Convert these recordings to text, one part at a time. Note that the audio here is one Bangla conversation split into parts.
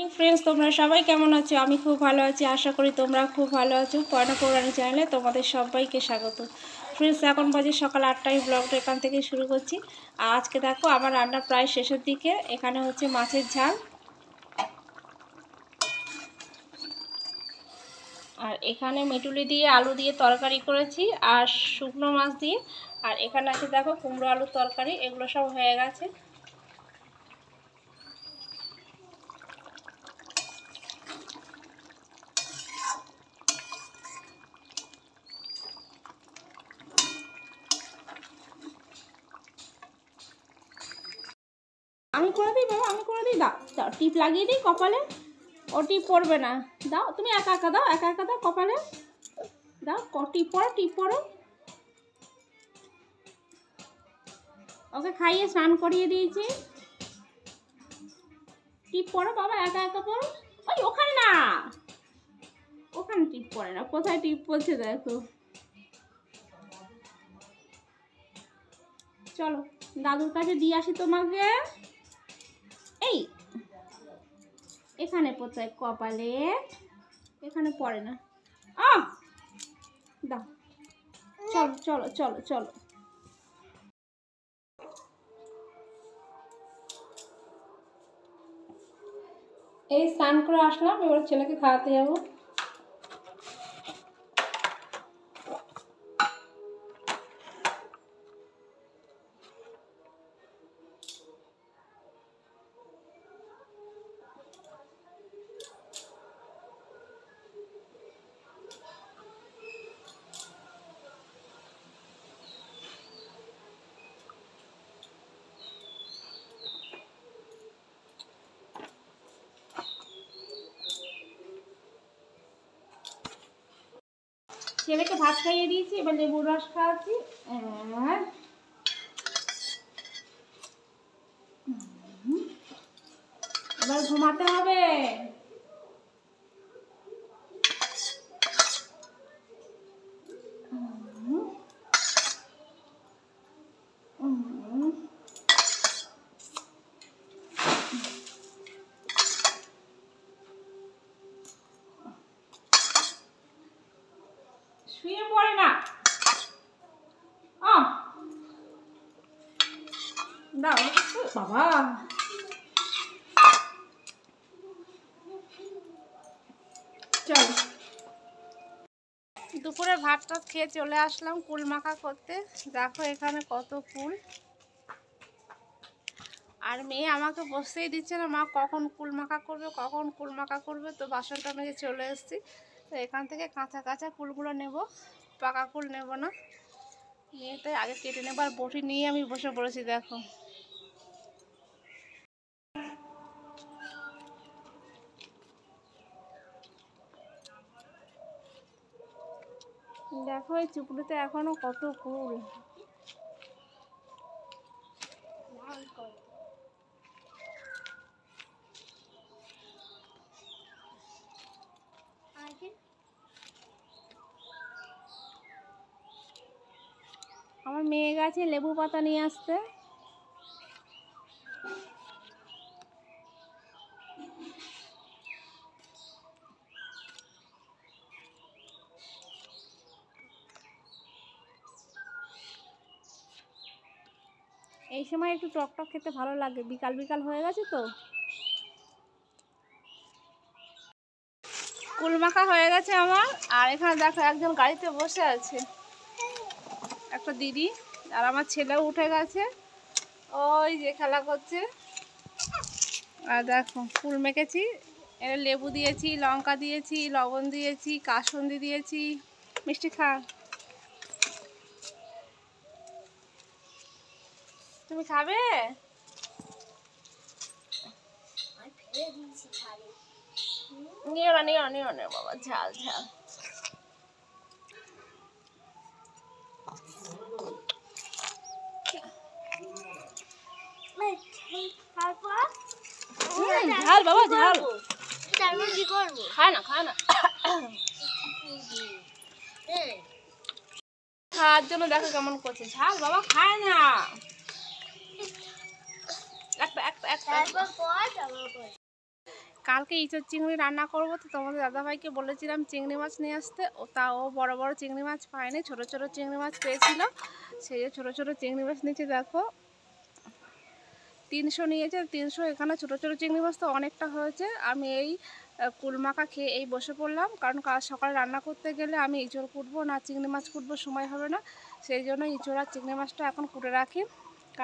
মর্নিং ফ্রেন্ডস, তোমরা সবাই কেমন আছো? আমি খুব ভালো আছি, আশা করি তোমরা খুব ভালো আছো। পয়না পৌরাণী চ্যানেলে তোমাদের সবাইকে স্বাগত। ফ্রেন্ডস, এখন বাজে সকাল 8টায়, ব্লগটা এখান থেকে শুরু করছি। আর আজকে দেখো আমার রান্না প্রায় শেষের দিকে। এখানে হচ্ছে মাছের ঝাল, আর এখানে মিটুলি দিয়ে আলু দিয়ে তরকারি করেছি, আর শুকনো মাছ দিয়ে। আর এখানে আছে দেখো কুমড়ো আলুর তরকারি। এগুলো সব হয়ে গেছে। আমি করে দিই বাবা, আমি করে দিই। দাও দাও, টিপ লাগিয়ে দিই কপালে। ও টিপ পড়বে না, দাও তুমি একা একা দাও, একা একা দাও কপালে। দাও টিপ পড়ো, টিপ পড়ো। ওকে খাইয়ে স্নান করিয়ে দিয়েছি। টিপ পড়ো বাবা, একা একা পড়ো। ওই ওখানে না, ওখানে টিপ পড়ে না, কোথায় টিপ পড়ছে দেখো। চলো দাদুর কাছে দিয়ে আসি তোমাকে। এই এখানে কোথায় কপালে, এখানে পড়ে না। দাও, চলো চলো চলো চলো। এই স্নান করে আসলাম, এবার ছেলেকে খাওয়াতে যাবো। ছেলেকে ভাত খাইয়ে দিয়েছি, এবার লেবুর রস খাওয়াচ্ছি। এবার ঘুমাতে হবে। শুয়ে পড়ে না। দাও বাবা। চল, দুপুরে ভাত টাত খেয়ে চলে আসলাম কুল মাখা করতে। দেখো এখানে কত কুল। আর মেয়ে আমাকে বসতেই দিচ্ছে না, মা কখন কুল মাখা করবে, কখন কুল মাখা করবে। তো বাসনটা মেজে চলে এসেছি। তো এখান থেকে কাঁচা কাঁচা কুলগুলো নেব, পাকা কুল নেব না। নিয়ে তাই আগে কেটে নেব। আর বটি নিয়ে আমি বসে পড়েছি দেখো। দেখো এই চুপড়িতে এখনো কত কুল। আমার মেয়ে গেছে লেবু পাতা নিয়ে আসতে। এই সময় একটু টক টক খেতে ভালো লাগে, বিকাল বিকাল হয়ে গেছে তো। কুল মাখা হয়ে গেছে আমার। আর এখানে দেখো একজন গাড়িতে বসে আছে, একটা দিদি। আর আমার ছেলেও উঠে গেছে, ওই যে খেলা করছে। আর দেখো কুল মেখেছি, এর লেবু দিয়েছি, লঙ্কা দিয়েছি, লবণ দিয়েছি, কাসুন্দি দিয়েছি। মিষ্টি খা, তুমি খাবে? নিও না নিও নিও না বাবা, ঝাল ঝাল। ঝাল বাবা ঝাল। খায় না খায় না, খাওয়ার জন্য দেখো কেমন করছে। ঝাল বাবা খায় না। একটা একটা একটা কালকে ইঁচড় চিংড়ি রান্না করব, তো তোমাদের দাদাভাইকে বলেছিলাম চিংড়ি মাছ নিয়ে আসতে, ও বড় বড় চিংড়ি মাছ পায়নি, ছোট ছোট চিংড়ি মাছ পেয়েছিল। সেই যে ছোট ছোট চিংড়ি মাছ নিচে দেখো 300 নিয়েছে। 300 এখানে ছোট ছোট চিংড়ি মাছ তো অনেকটা হয়েছে। আমি এই কুলমাখা খেয়ে এই বসে পড়লাম, কারণ কাল সকালে রান্না করতে গেলে আমি ইঁচড় কুটবো না চিংড়ি মাছ কুটবো, সময় হবে না। সেই জন্য ইঁচড় আর চিংড়ি মাছটা এখন কুটে রাখি।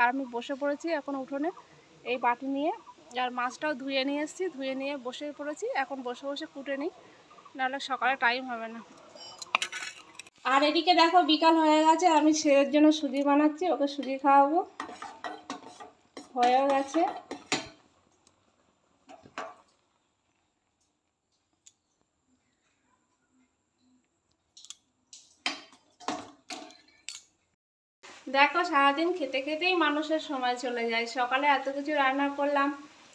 আর আমি বসে পড়েছি এখন উঠোনে এই বাটি নিয়ে, আর মাছটাও ধুয়ে নিয়ে এসেছি, ধুয়ে নিয়ে বসে পড়েছি। এখন বসে বসে কুটে নিই, নাহলে সকালে টাইম হবে না। আর এদিকে দেখো বিকাল হয়ে গেছে, আমি ছেলের জন্য সুজি বানাচ্ছি, ওকে সুজি খাওয়াবো, হয়েও গেছে। দেখো সারাদিন খেতে খেতেই মানুষের সময় চলে যায়। সকালে এত কিছু রান্না করলাম,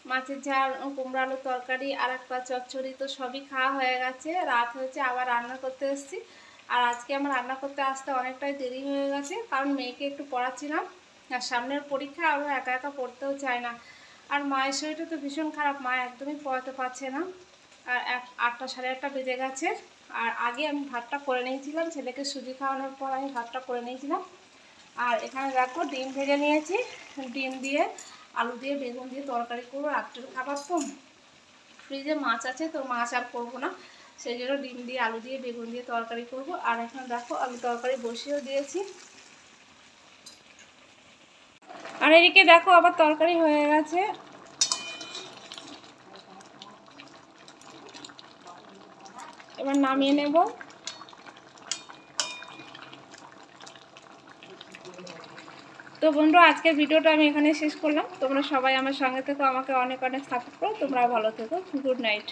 মাছের ঝাল, কুমড়ো আলুর তরকারি, আর একটা চচ্চড়ি, তো সবই খাওয়া হয়ে গেছে। রাত হয়েছে, আবার রান্না করতে এসেছি। আর আজকে আমার রান্না করতে আসতে অনেকটাই দেরি হয়ে গেছে, কারণ মেয়েকে একটু পড়াচ্ছিলাম, আর সামনের পরীক্ষা, আরও একা একা পড়তেও চায় না। আর মায়ের শরীরটা তো ভীষণ খারাপ, মা একদমই পড়াতে পারছে না। আর 8টা সাড়ে 8টা বেজে গেছে। আর আগে আমি ভাতটা করে নিয়েছিলাম, ছেলেকে সুজি খাওয়ানোর পর আমি ভাতটা করে নিয়েছিলাম। আর এখানে দেখো ডিম ভেজে নিয়েছি, ডিম দিয়ে আলু দিয়ে বেগুন দিয়ে তরকারি করবো, রাত্রের খাবার তো। ফ্রিজে মাছ আছে, তো মাছ আর করবো না, সেই জন্য ডিম দিয়ে আলু দিয়ে বেগুন দিয়ে তরকারি করব। আর এখানে দেখো আলু তরকারি বসিয়েও দিয়েছি। আর এদিকে দেখো আবার তরকারি হয়ে গেছে, এবার নামিয়ে নেব। তো বন্ধুরা, আজকের ভিডিওটা আমি এখানে শেষ করলাম। তোমরা সবাই আমার সঙ্গে থেকো, আমাকে অনেক অনেক সাপোর্ট করো, তোমরা ভালো থেকো। Good night.